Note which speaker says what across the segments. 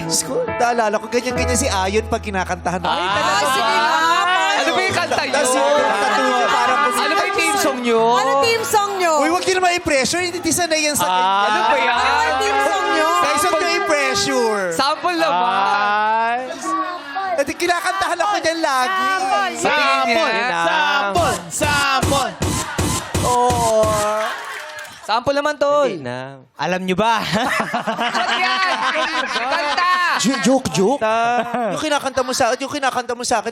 Speaker 1: Diyos ko, naalala ko, ganyan-ganyan si Ayon pag kinakantahan mo.
Speaker 2: Sige nga.
Speaker 3: Ano ba yung kanta nyo?
Speaker 1: Tapos yung tatuwa, parang...
Speaker 3: Ano ba yung team song nyo?
Speaker 2: Ano team song nyo?
Speaker 1: Uy, huwag nyo naman i-pressure. Hindi sanay yan sa kanya.
Speaker 3: Ano ba yan?
Speaker 2: Ano team song nyo?
Speaker 1: Guys, huwag nyo i-pressure.
Speaker 3: Sample naman.
Speaker 1: At kinakantahan ako dyan lagi.
Speaker 3: Sa tingin niya.
Speaker 4: Sample!
Speaker 1: Or...
Speaker 3: Sample naman, tol.
Speaker 4: Alam nyo ba?
Speaker 3: Ba't yan? Kanta!
Speaker 1: Joke. Yung kinakanta mo sa akin,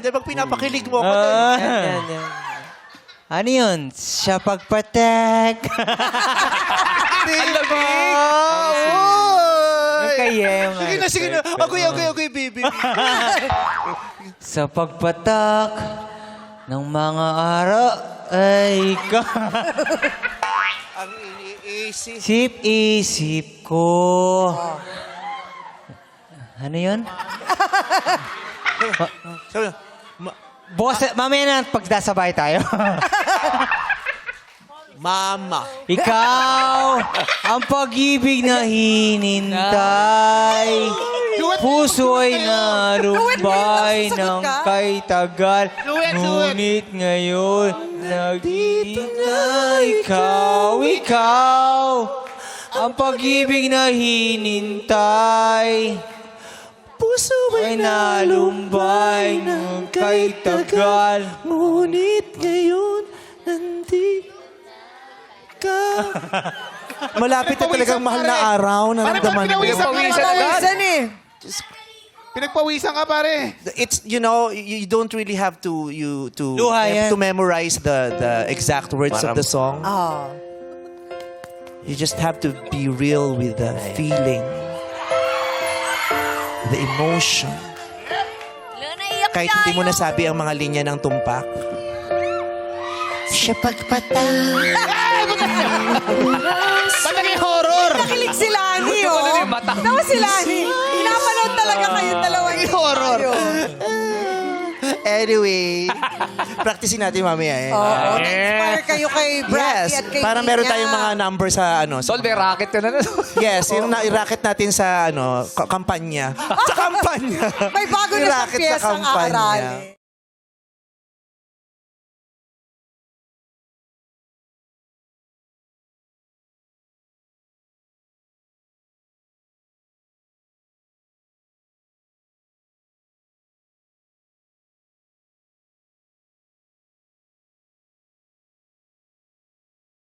Speaker 1: dahil pag pinapakilig mo ako,
Speaker 4: Ano yun? Siya pagpatek.
Speaker 3: Ang lamig.
Speaker 4: Kaya
Speaker 1: Sige na. Agoy, baby.
Speaker 4: Sa pagpatak ng mga araw ay ikaw.
Speaker 1: Ang iniisip.
Speaker 4: Isip ko. Ano yun?
Speaker 1: Sabi,
Speaker 4: Boss, mamaya na pagdasabay tayo.
Speaker 1: Mama.
Speaker 4: Ikaw, ang pag-ibig na hinintay. Puso ay narumbay ng kay tagal. Ngunit ngayon, nagdito na ikaw. Ang pag-ibig na hinintay. Puso ay nalumbay ng kay tagal.
Speaker 1: Ngunit ngayon, nandito ka. Malapit na talagang mahal na araw na naramdaman mo.
Speaker 2: Pinawisan eh.
Speaker 5: Pinagpawisan ka, pare.
Speaker 1: It's, you know, you don't really have to
Speaker 4: Luha yan.
Speaker 1: to memorize the exact words of the song.
Speaker 2: Oh.
Speaker 1: You just have to be real with the feeling, the emotion. Kahit hindi mo nasabi ang mga linya ng tumpak. Siya
Speaker 5: Ba't naging horror?
Speaker 2: Nakilig si Lani,
Speaker 3: Wala na
Speaker 2: oh.
Speaker 3: yung mata.
Speaker 2: Nawa si Lani. Pinapanood talaga kayong dalawang horror.
Speaker 1: Anyway, practicein natin mamaya eh.
Speaker 2: Oo, na-inspire kayo kay Bradley at kay
Speaker 1: para meron
Speaker 2: Nia.
Speaker 1: tayong mga number sa ano.
Speaker 3: Tol, may racket ka na.
Speaker 1: Yes, yung i-racket natin sa ano, kampanya. Sa kampanya.
Speaker 2: May bago na sa
Speaker 1: I-racket
Speaker 2: piyesang
Speaker 1: kampanya.
Speaker 2: aralin.